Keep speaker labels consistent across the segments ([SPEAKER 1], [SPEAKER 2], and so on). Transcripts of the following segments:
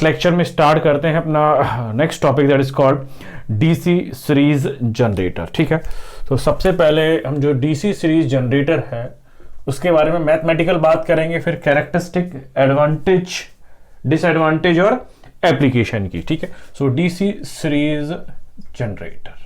[SPEAKER 1] इस लेक्चर में स्टार्ट करते हैं अपना next topic that is called DC series generator. ठीक है, तो सबसे पहले हम जो डीसी सीरीज जनरेटर है उसके बारे में मैथमेटिकल बात करेंगे, फिर कैरेक्टरिस्टिक, एडवांटेज, डिसएडवांटेज और एप्लीकेशन की। ठीक है, सो डीसी सीरीज जनरेटर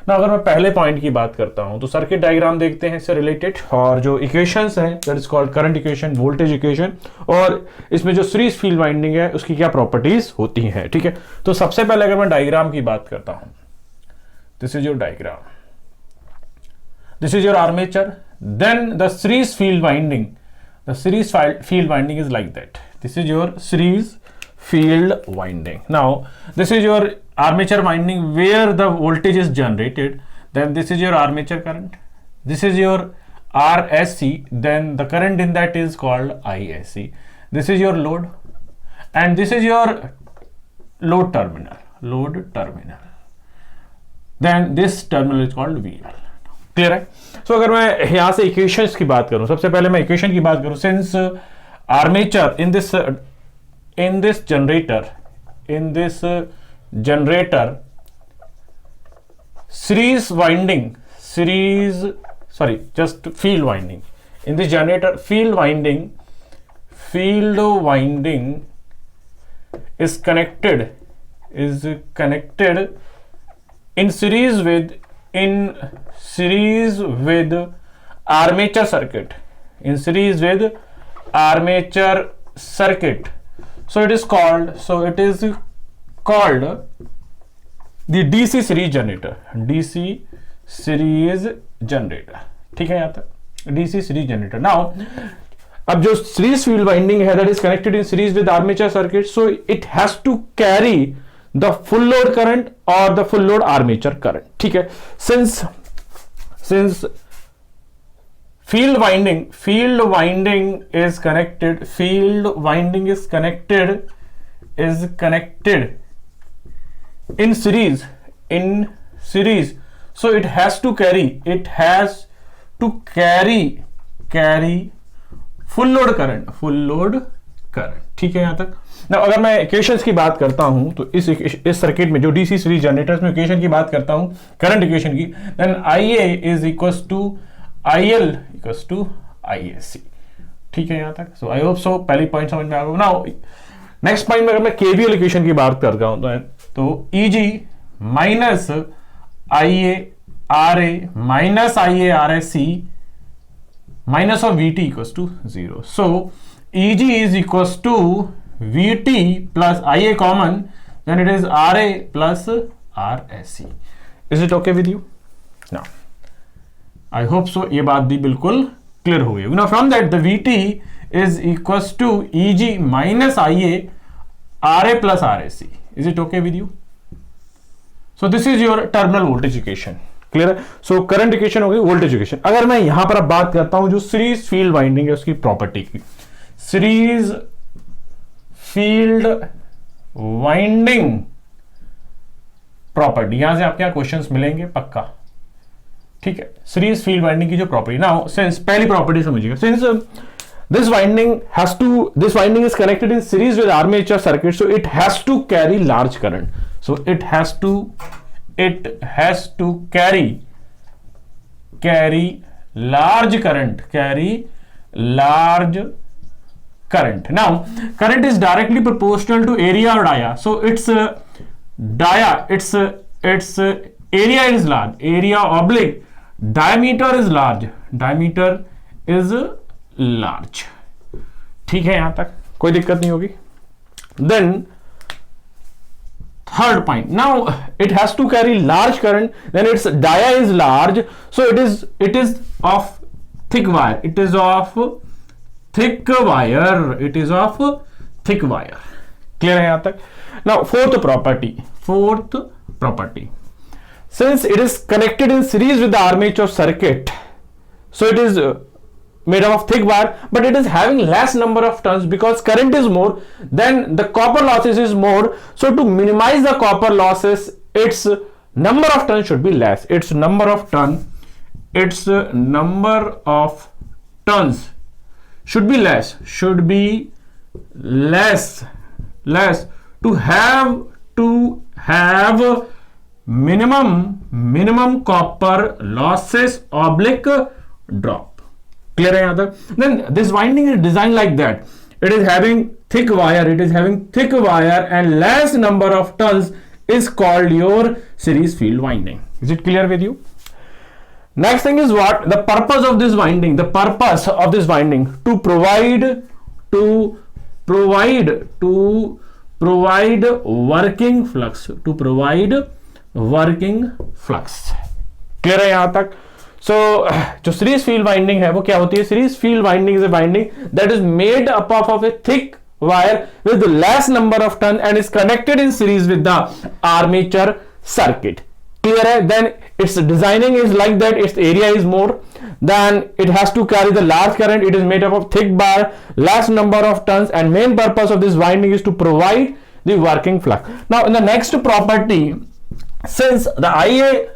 [SPEAKER 1] ना, अगर मैं पहले पॉइंट की बात करता हूं तो सर्किट डायग्राम देखते हैं इससे रिलेटेड, और जो इक्वेशंस हैं that is called current equation, voltage equation, और इसमें जो सीरीज फील्ड वाइंडिंग है उसकी क्या प्रॉपर्टीज होती हैं। ठीक है, तो सबसे पहले अगर मैं डायग्राम की बात करता हूं, this is your diagram, this is your armature, then the series field winding, the series field winding is like that, this is your series field winding. Now this is your armature winding where the voltage is generated, then this is your armature current, this is your RSC, then the current in that is called ISC, this is your load, and this is your load terminal, then this terminal is called VL. Clear है? So अगर मैं यहां से equations की बात करूं, सबसे पहले मैं इक्वेशन की बात करूं, since armature in this generator series winding, field winding, in this generator field winding is connected in series with armature circuit, so it is called the DC series generator, ठीक है यहां तक DC series generator। now अब जो series field winding है that is connected in series with armature circuit, so it has to carry the full load current or the full load armature current। ठीक है, since field winding is connected in series, so it has to carry full load current। ठीक है यहां तक ना। अगर मैं equations की बात करता हूं तो इस सर्किट में जो डीसी सीरीज जनरेटर्स में इक्वेशन की बात करता हूं, करंट इक्वेशन की, then IA is equals to IL equals to ISC। ठीक है यहां तक, सो आई होप सो पहली पॉइंट समझ में आ गया। नाउ नेक्स्ट पॉइंट में अगर मैं केवीएल इक्वेशन की बात करता हूं तो EG minus IA RA minus IA RSC minus of VT equals to 0, so EG is equals to VT plus IA common, then it is RA plus RSC. Is it okay with you? Now, I hope so. ये बात भी बिल्कुल clear हो गई। Now from that the VT is equals to EG minus IA RA plus RSC. Is it okay with you? So this is your terminal voltage equation. Clear है? So current equation हो गई, voltage equation. अगर मैं यहां पर अब बात करता हूं जो सीरीज फील्ड वाइंडिंग है उसकी प्रॉपर्टी की, सीरीज फील्ड वाइंडिंग प्रॉपर्टी, यहां से आपके क्वेश्चंस मिलेंगे पक्का। ठीक है, सीरीज फील्ड वाइंडिंग की जो प्रॉपर्टी ना, सिंस पहली प्रॉपर्टी समझिएगा, since this winding is connected in series with armature circuit, so it has to carry large current, so it has to carry large current। Now current is directly proportional to area or dia, so its area is large, area oblique diameter is large। ठीक है यहां तक कोई दिक्कत नहीं होगी। Then third point, now it has to carry large current, then its dia is large, so it is of thick wire, it is of thick wire। Clear है यहां तक? now fourth property, since it is connected in series with the armature circuit, so it is made up of thick wire, but it is having less number of turns because current is more, then the copper losses is more, so to minimize the copper losses its number of turns should be less, its number of turns should be less to have minimum copper losses oblique drop. Clear है यहाँ तक? Then this winding is designed like that. It is having thick wire and less number of turns is called your series field winding. Is it clear with you? Next thing is what? The purpose of this winding. The purpose of this winding to provide working flux. To provide working flux. Clear है यहाँ तक? So जो series field winding है वो क्या होती है? Series field winding is a winding that is made up of a thick wire with less number of turn and is connected in series with the armature circuit. Clear है? Then its designing is like that. Its area is more. Then it has to carry the large current. It is made up of thick bar, less number of turns, and main purpose of this winding is to provide the working flux. Now in the next property, since the IA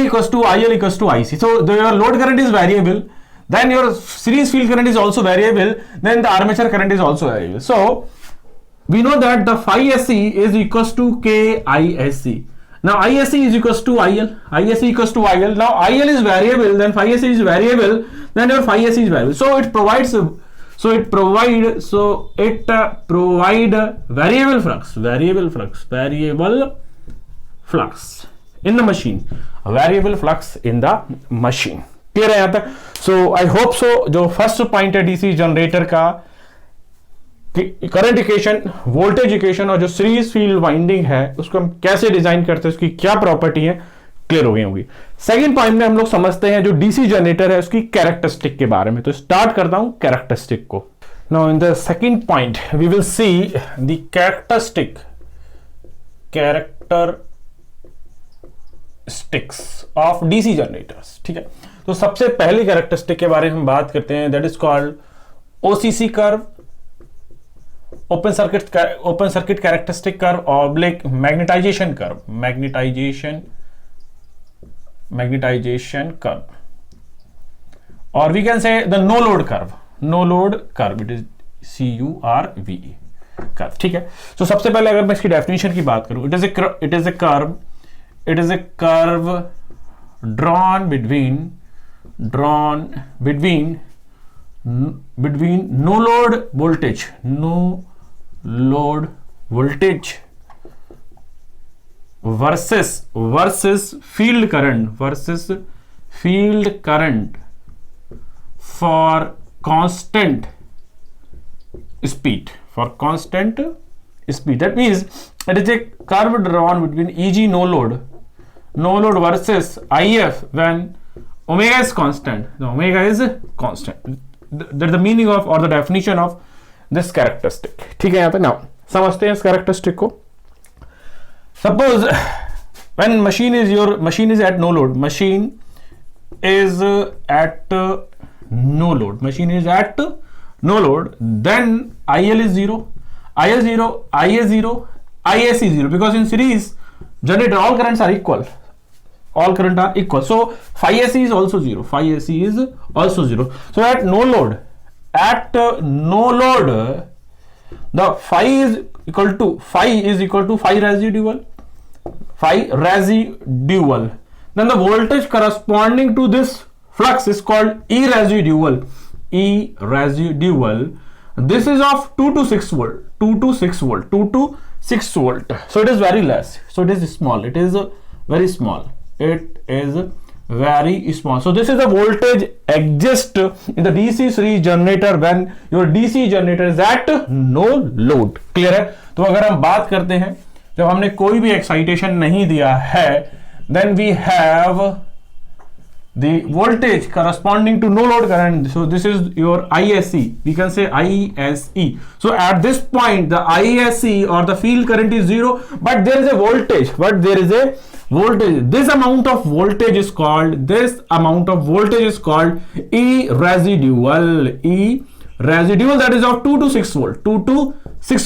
[SPEAKER 1] equals to IL equals to IC, so your load current is variable, then your series field current is also variable, then the armature current is also variable. So we know that the phi SC is equals to KISC. Now ISC is equals to IL. ISC equals to IL. Now IL is variable, then phi SC is variable, then your phi SC is variable. So it provides variable flux in the machine. Variable flux in the machine. Clear है यहाँ तक? So I hope so. जो first point है DC generator का current equation, voltage equation और जो series field winding है उसको हम कैसे डिजाइन करते हैं, उसकी क्या प्रॉपर्टी है, क्लियर हो गई होंगी. सेकंड पॉइंट में हम लोग समझते हैं जो डीसी जनरेटर है उसकी कैरेक्टरिस्टिक के बारे में. तो स्टार्ट करता हूं कैरेक्टरिस्टिक को. Now in the second point we will see the characteristics of DC generators. ठीक है, तो सबसे पहली कैरेक्टरिस्टिक के बारे में हम बात करते हैं, that is called OCC curve, open circuit characteristic curve, oblique magnetisation curve, और we can say the no load curve, it is CURVE curve. ठीक है, तो सबसे पहले अगर मैं इसकी डेफिनेशन की बात करूं, it is a curve drawn between no load voltage versus field current for constant speed. That means it is a curve drawn between EG no load versus IF when omega is constant. The omega is constant. That's the meaning of or the definition of this characteristic. ठीक है यहाँ तक. Now समझते हैं इस characteristic को. Suppose when machine is at no load, then IL is 0, IA 0, ISC 0, because in series generator all currents are equal. So phi SC is also 0. So at no load, the phi is equal to phi residual. Then the voltage corresponding to this flux is called E residual. This is of 2 to 6 volt. So it is very less. So it is small. It is very small. So this is the voltage exist in the DC series generator when your DC generator is at no load. Clear है? तो अगर हम बात करते हैं जब हमने कोई भी एक्साइटेशन नहीं दिया है, then we have the voltage corresponding to no load current. So this is your ISC. We can say ISE. So at this point the ISC or the field current is 0, but there is a voltage. This amount of voltage is called E residual. That is of 2 to 6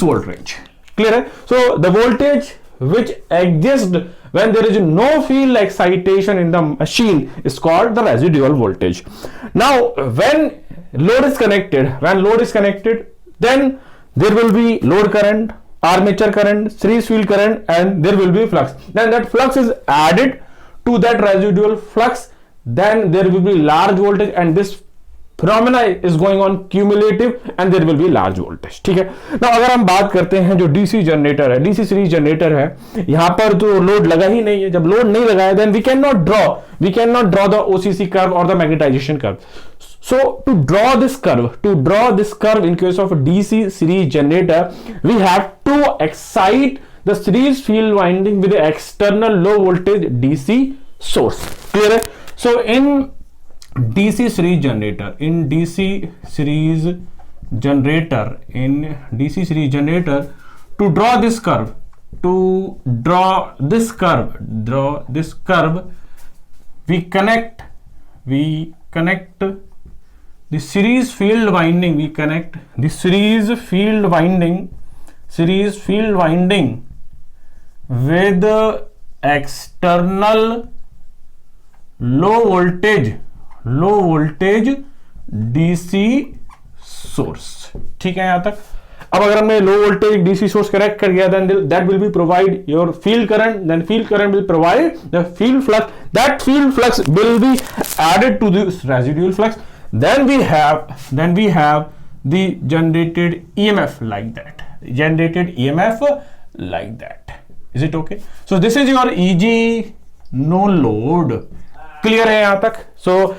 [SPEAKER 1] volt range. Clear है? So the voltage which exists when there is no field excitation in the machine is called the residual voltage. Now when load is connected, then there will be load current, armature current, series field current, and there will be flux. Then that flux is added to that residual flux, then there will be large voltage, and this phenomena is going on cumulative and there will be large voltage. ठीक है ना। अगर हम बात करते हैं जो DC generator है, डीसी सीरीज जनरेटर है, यहां पर तो लोड लगा ही नहीं है। जब लोड नहीं लगा है, then we can not draw the OCC curve और the magnetisation curve. So to draw this curve in case of a DC series generator, we have to excite the series field winding with the external low voltage DC source. Clear है? So in DC series generator, to draw this curve, we connect the series field winding. We connect the series field winding with external low voltage DC source. ठीक है यहां तक। अब अगर हमने low voltage DC source connect कर गया, then that will be provide your field current, then field current will provide the field flux. That field flux will be added to this residual flux. Then we have the generated EMF like that. Is it okay? So this is your EG no load. Clear है यहां तक? So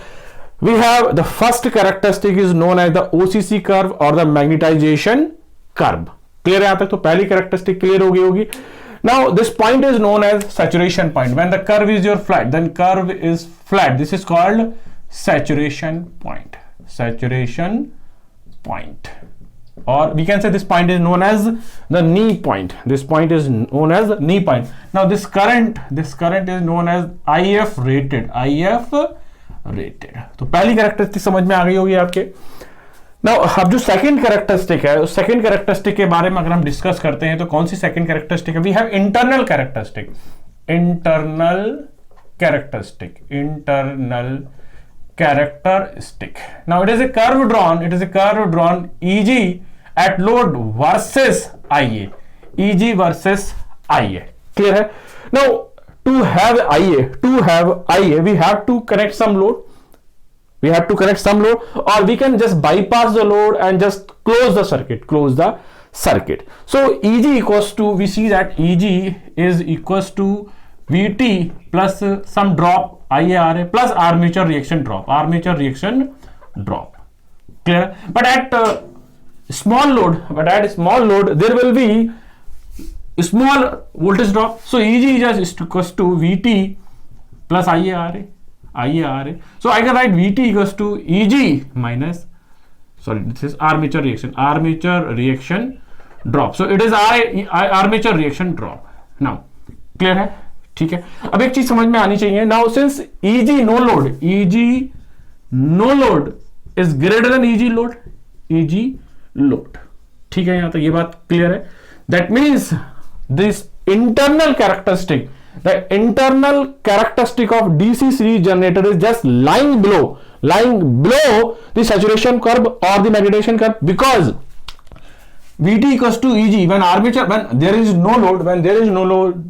[SPEAKER 1] we have the first characteristic is known as the OCC curve or the magnetization curve. Clear है यहां तक? तो पहली characteristic clear हो गई होगी. Now this point is known as saturation point. When the curve is your flat, then curve is flat. This is called saturation point. Or we can say this point is known as the knee point. This point is known as knee point. Now this current is known as IF rated. तो पहली characteristic समझ में आ गई होगी आपके। Now अब जो second characteristic है, उस सेकंड कैरेक्टरिस्टिक के बारे में अगर हम डिस्कस करते हैं तो कौन सी सेकंड कैरेक्टरिस्टिक है? We have internal characteristic. Now it is a curve drawn EG at load versus IA. Clear है? Now to have IA, we have to connect some load. Or we can just bypass the load and just close the circuit. So EG equals to, we see that EG is equals to VT plus some drop IARA plus armature reaction drop. Clear? But at small load, there will be a small voltage drop. So EG is equals to VT plus IARA. So I can write VT equals to EG minus, this is armature reaction drop. So it is armature reaction drop. Now clear है? ठीक है। अब एक चीज समझ में आनी चाहिए। Now since EG no load is greater than EG load, ठीक है, यहां तक ये बात क्लियर है। That means this internal characteristic of DC series generator is just lying below the saturation curve or the magnetization curve, because VT equals to EG when there is no load,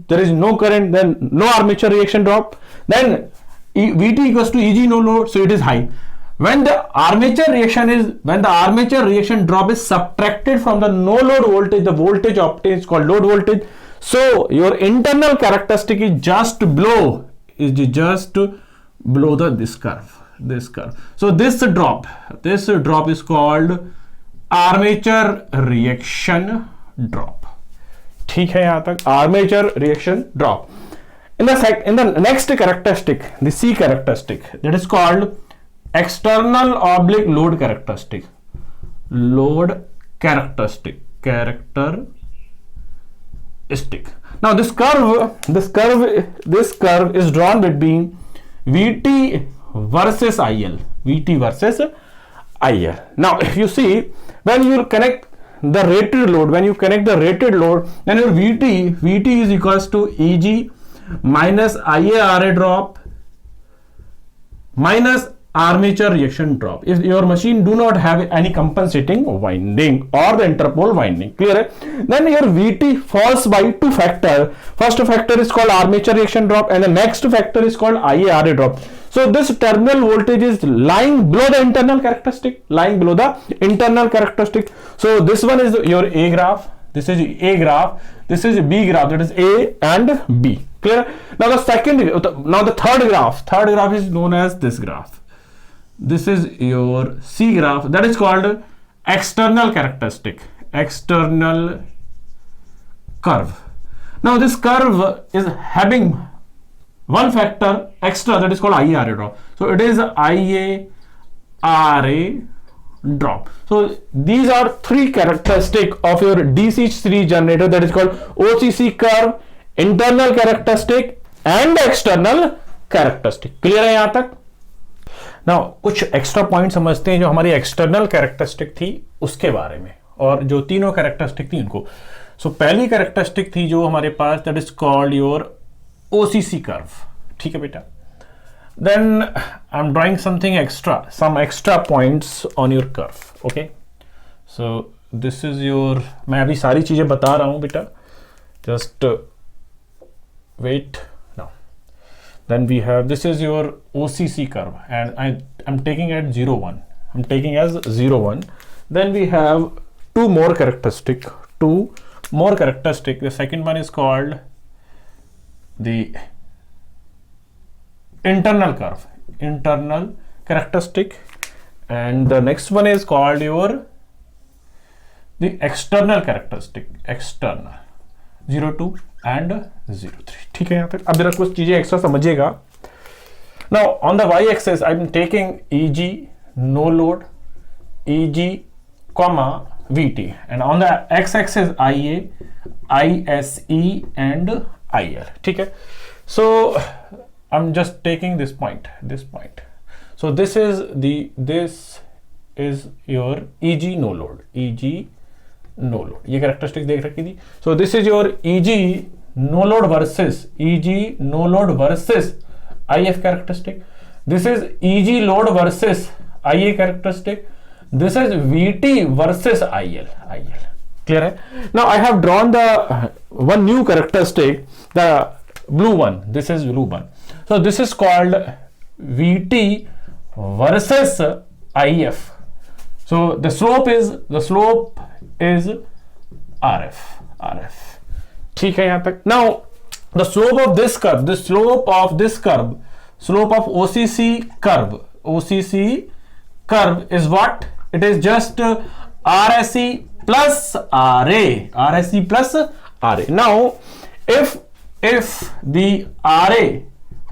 [SPEAKER 1] there is no current, then no armature reaction drop, then VT equals to EG no load, so it is high. When the armature reaction drop is subtracted from the no load voltage, the voltage obtained is called load voltage. So your internal characteristic is just below this curve. So this drop is called armature reaction drop. ठीक है यहां तक, armature reaction drop. In the next characteristic, the C characteristic, that is called external oblique load characteristic. Now this curve is drawn between VT versus IL. Now if you see, when you connect the rated load, then your VT is equals to EG minus IARA drop minus armature reaction drop if your machine do not have any compensating winding or the interpole winding. Clear hai? Then your Vt falls by two factor. First factor is called armature reaction drop and the next factor is called IaRa drop. So this terminal voltage is lying below the internal characteristic, So this one is your A graph, this is A graph, this is B graph, that is A and B. Clear? Now the third graph is known as this graph. This is your C graph, that is called external characteristic, external curve. Now this curve is having one factor extra, that is called IaRa drop. So it is IaRa drop. So these are three characteristics of your DC series generator, that is called OCC curve, internal characteristic and external characteristic. Clear है यहाँ तक? Now कुछ extra point समझते हैं जो हमारी external characteristic थी उसके बारे में, और जो तीनों कैरेक्टरिस्टिक थी उनको. सो पहली कैरेक्टरिस्टिक थी जो हमारे पास, that is called your OCC curve. ठीक है बेटा. Then I am drawing something extra, some extra points on your curve. Okay, so this is your, मैं अभी सारी चीजें बता रहा हूं बेटा, just wait. Then we have, this is your OCC curve and I'm taking at 0, 1. I'm taking as 0, 1. Then we have two more characteristic. The second one is called the internal curve, internal characteristic, and the next one is called the external characteristic, external, 0, 2 and 0, 3. ठीक है यहाँ तक. अब जरा कुछ चीजें extra समझिएगा. Now on the y-axis I'm taking EG no load, EG comma VT, and on the x-axis IA, ISE and IL. ठीक है. So I'm just taking this point. So this is your EG no load, ये characteristic देख रखी थी. So this is your EG no load versus IF characteristic. This is EG load versus IA characteristic. This is VT versus IL. Clear है? Now I have drawn the one new characteristic, the blue one. This is blue one. So this is called VT versus IF. So the slope is RF. ठीक है यहां तक. Now the slope of this curve, slope of OCC curve is what? It is just RSE plus RA. Now if the RA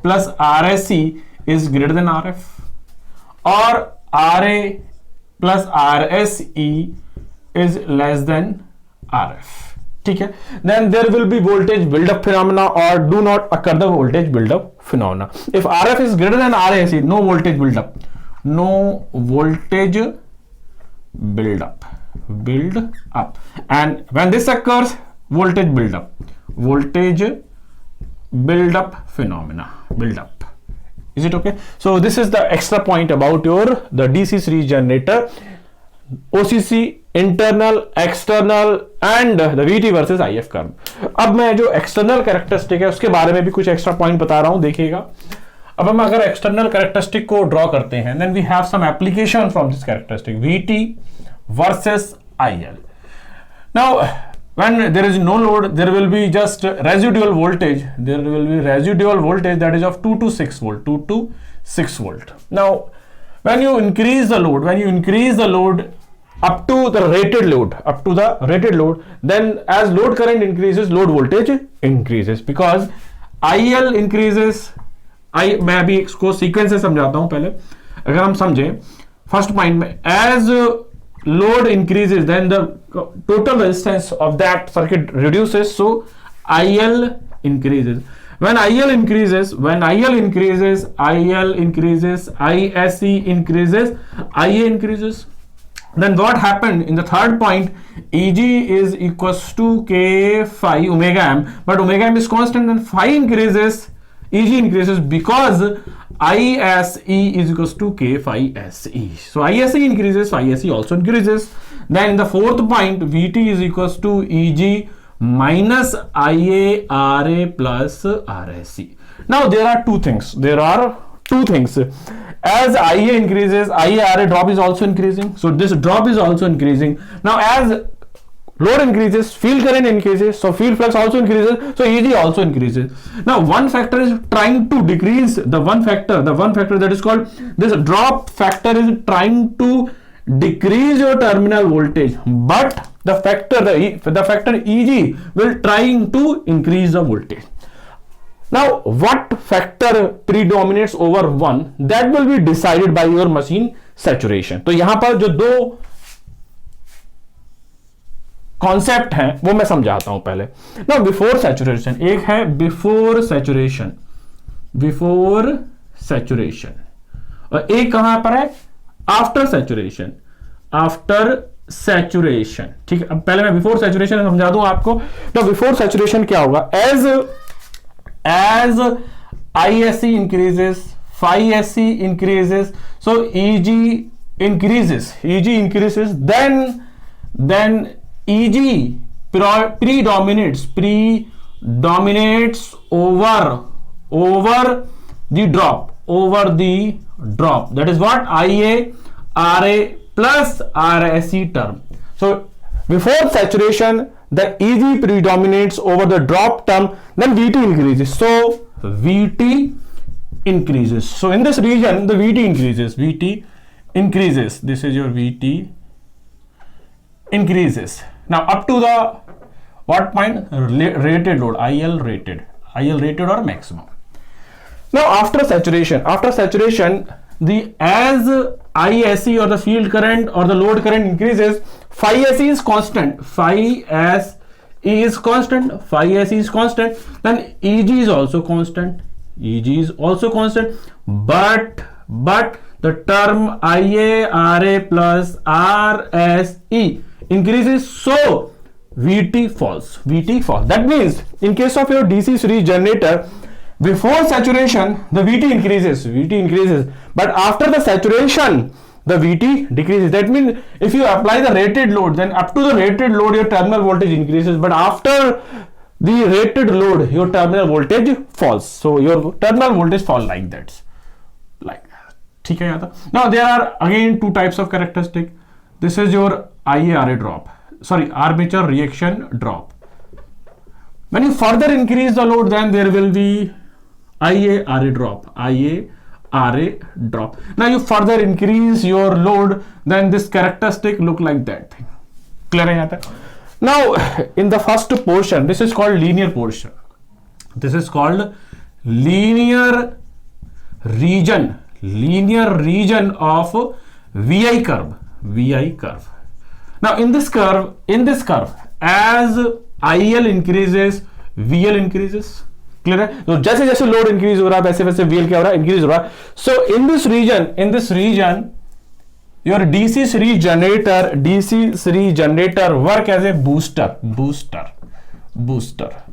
[SPEAKER 1] plus RSE is greater than RF, or RA plus RSE is less than RF, ठीक है, then there will be voltage build-up phenomena or do not occur the voltage build-up phenomena. If RF is greater than RSE, no voltage build-up, and when this occurs, voltage build-up phenomena. Is it okay? So this is the extra point about the DC series generator, OCC, internal, external and the VT versus IF curve. अब मैं जो external characteristic है उसके बारे में भी कुछ extra point बता रहा हूं, देखिएगा. अब हम अगर एक्सटर्नल कैरेक्टरिस्टिक को ड्रॉ करते हैं, then we have some application from this characteristic, VT versus IL. Now when there is no load, there will be just residual voltage. That is of 2 to 6 volt. Now when you increase the load up to the rated load, then as load current increases, load voltage increases, because IL increases. मैं अभी इसको sequence से समझाता हूं. पहले अगर हम समझें फर्स्ट पॉइंट में, as load increases, then the total resistance of that circuit reduces, so IL increases. When IL increases, ISE increases, IA increases. Then what happened in the third point, EG is equals to K phi omega m, but omega m is constant and phi increases, EG increases, because ISE is equals to K phi SE. So ISE increases, phi SE also increases. Then the fourth point, VT is equals to EG minus IA RA plus RSE. Now there are two things. As IA increases, IA RA drop is also increasing. So this drop is also increasing. Now as load increases, field current increases, so field flux also increases, so EG also increases. Now one factor is trying to decrease, the one factor that is called, this drop factor is trying to decrease your terminal voltage, but the factor EG will trying to increase the voltage. Now what factor predominates over one, that will be decided by your machine saturation. तो यहां पर जो दो concept है वो मैं समझाता हूं पहले ना। बिफोर सैचुरेशन, एक है बिफोर सैचुरेशन और एक कहां पर है आफ्टर सैचुरेशन। ठीक है, अब पहले मैं बिफोर सैचुरेशन समझा दूं आपको। तो बिफोर सैचुरेशन क्या होगा, as ISE increases, phi SE increases, so EG increases, then EG predominates over the drop, that is what IA RA plus RSE term. So before saturation the EG predominates over the drop term, then VT increases, so VT increases. So in this region the VT increases, this is your VT increases. Now up to the what point, rated load, IL rated or maximum. Now after saturation the as ISE or the field current or the load current increases, phi SE is constant, then EG is also constant, but the term IA RA plus RSE increases, so VT falls. That means in case of your DC series generator, before saturation the VT increases, but after the saturation the VT decreases. That means if you apply the rated load, then up to the rated load your terminal voltage increases, but after the rated load your terminal voltage falls. So your terminal voltage fall like that. ठीक है यहाँ तक. Now there are again two types of characteristic. This is your IARA drop, armature reaction drop. When you further increase the load, then there will be IARA drop. Now you further increase your load, then this characteristic look like that thing. Clear है यहाँ तक? Now in the first portion, this is called linear portion. This is called linear region of VI curve. Now in this curve, as IL increases, VL increases. Clear है? तो जैसे जैसे load increase हो रहा है वैसे वैसे VL क्या हो रहा है, इंक्रीज हो रहा है. So in this region your DC series generator work as a booster.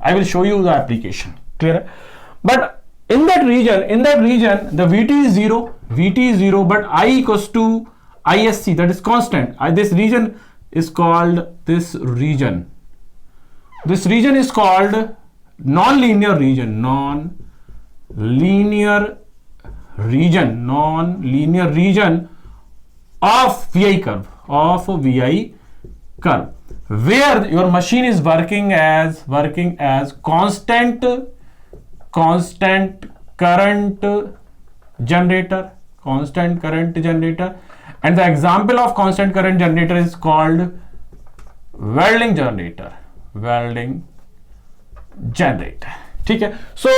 [SPEAKER 1] I will show you the application. Clear? But in that region the VT is zero, but I equals to ISC, that is constant. This region is called non-linear region of VI curve, where your machine is working as constant current generator, and the example of constant current generator is called welding generator. ठीक है. सो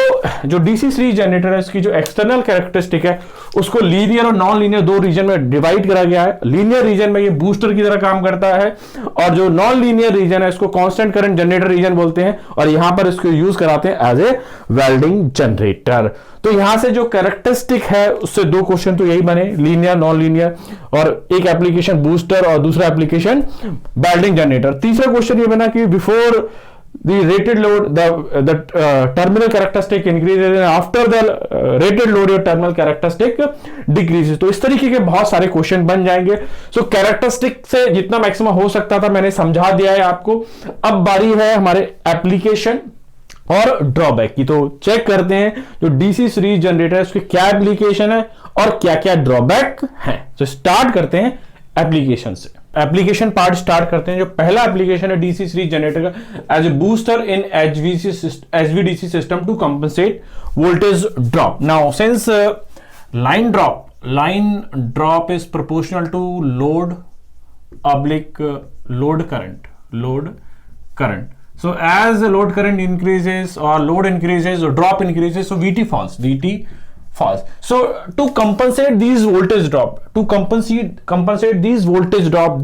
[SPEAKER 1] जो DC series generator है इसकी जो external characteristic है उसको linear और non linear दो रीजन में डिवाइड करा गया है. लीनियर रीजन में ये बूस्टर की तरह काम करता है और जो नॉन लीनियर रीजन है इसको कांस्टेंट करंट जनरेटर रीजन बोलते हैं और यहां पर इसको यूज कराते हैं एज ए वेल्डिंग जनरेटर. तो यहां से जो कैरेक्टरिस्टिक है उससे दो क्वेश्चन तो यही बने, लीनियर नॉन लीनियर, और एक एप्लीकेशन बूस्टर और दूसरा एप्लीकेशन वेल्डिंग जनरेटर. तीसरा क्वेश्चन ये बना कि before the rated load, the terminal characteristic increases and after the rated load your terminal characteristic decreases। तो इस तरीके के बहुत सारे क्वेश्चन बन जाएंगे। सो कैरेक्टरिस्टिक से जितना मैक्सिमम हो सकता था मैंने समझा दिया है आपको। अब बारी है हमारे एप्लीकेशन और ड्रॉबैक की। तो चेक करते हैं जो डीसी सीरीज जनरेटर है उसके क्या एप्लीकेशन है और क्या क्या ड्रॉबैक है। तो स्टार्ट करते हैं एप्लीकेशन से। एप्लीकेशन पार्ट स्टार्ट करते हैं। जो पहला एप्लीकेशन है डीसी सीरीज जनरेटर का, as a booster in HVDC system to compensate voltage drop. Now since line drop is proportional to load current. So as the load current increases or load increases or drop increases, so VT falls. So to compensate these voltage drop,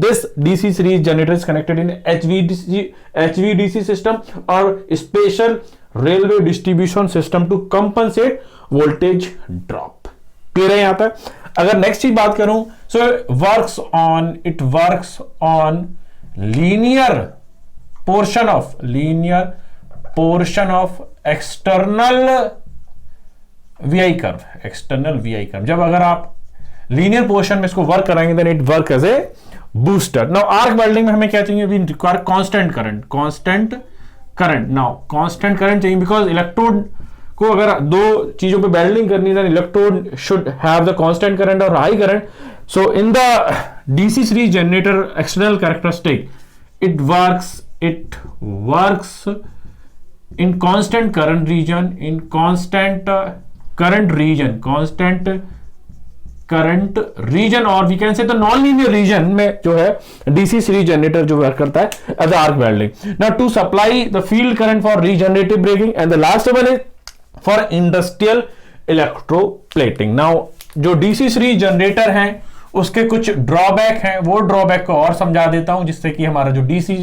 [SPEAKER 1] this DC series generator is connected in HVDC system or special railway distribution system to compensate voltage drop. Clear है यहां तक? अगर next चीज बात करूं, so it works on linear portion of external VI curve. जब अगर आप लीनियर पोर्शन में इसको वर्क कराएंगे then it work as a booster. Now arc welding में हमें क्या चाहिए? We require constant current. Now constant current चाहिए बिकॉज इलेक्ट्रोड को अगर दो चीजों पे वेल्डिंग करनी है, electrode should have the constant current और high current. So in the DC series generator external characteristic it works in constant current region, और we can say the non-linear region में जो है DC सीरीज जनरेटर जो work करता है as arc welding. Now to supply the field current for regenerative braking, and the last one is for industrial electroplating. Now जो DC series generator है उसके कुछ ड्रॉबैक हैं, वो ड्रॉबैक को और समझा देता हूं जिससे कि हमारा जो डीसी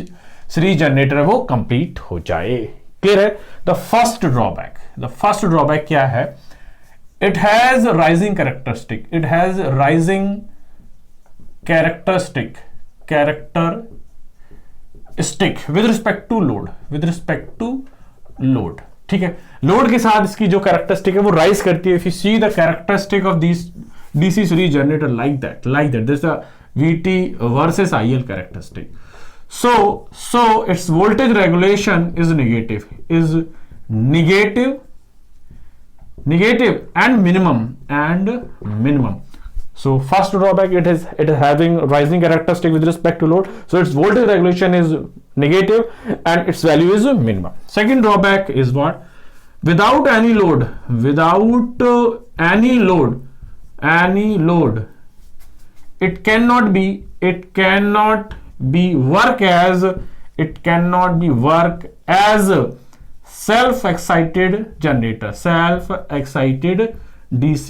[SPEAKER 1] सीरीज जनरेटर है वो कंप्लीट हो जाए। क्लियर है? द फर्स्ट ड्रॉबैक क्या है? It has rising characteristic with respect to load. ठीक है, लोड के साथ इसकी जो कैरेक्टरिस्टिक है वो राइज करती है। If you see the characteristic of this DC series generator like that. This is the VT versus IL characteristic. So its voltage regulation is negative and minimum. So first drawback, it is having rising characteristic with respect to load. So its voltage regulation is negative and its value is minimum. Second drawback is what? Without any load, it cannot be work as self-excited DC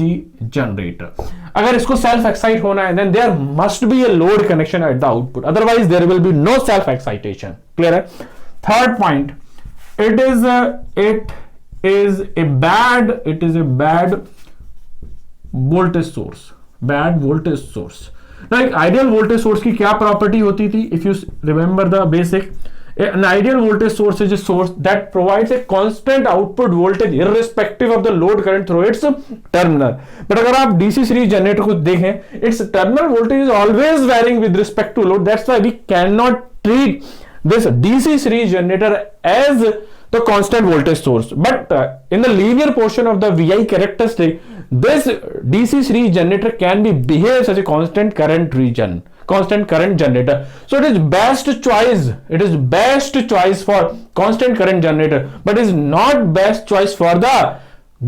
[SPEAKER 1] generator. अगर इसको self excite होना है then there must be a load connection at the output, otherwise there will be no self excitation. Clear है? Third point, it is a bad voltage source. ना एक ideal voltage source की क्या property होती थी? If you remember the basic, an ideal voltage source is a source that provides a constant output voltage irrespective of the load current through its terminal. But अगर आप DC series generator को देखें, its terminal voltage is always varying with respect to load. That's why we cannot treat this DC series generator as the constant voltage source. But in the linear portion of the VI characteristic, this DC series generator can be behaved as a constant current generator. So it is best choice for constant current generator, but is not best choice for the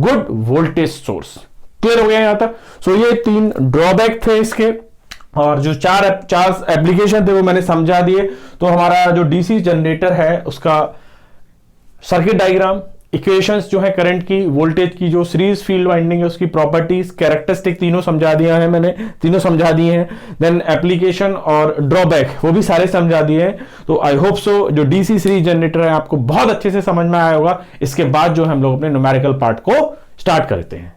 [SPEAKER 1] good voltage source. Clear हो गया यहाँ तक? सो ये 3 drawback थे इसके, और जो चार एप्लीकेशन थे वो मैंने समझा दिए। तो हमारा जो डीसी जनरेटर है उसका सर्किट डायग्राम, इक्वेशंस जो है करंट की, वोल्टेज की, जो सीरीज फील्ड वाइंडिंग है उसकी प्रॉपर्टीज, कैरेक्टरिस्टिक तीनों समझा दिया है मैंने, तीनों समझा दिए हैं। देन एप्लीकेशन और ड्रॉबैक वो भी सारे समझा दिए हैं। तो आई होप सो जो डीसी सीरीज जनरेटर है आपको बहुत अच्छे से समझ में आया होगा। इसके बाद जो हम लोग अपने न्यूमेरिकल पार्ट को स्टार्ट करते हैं।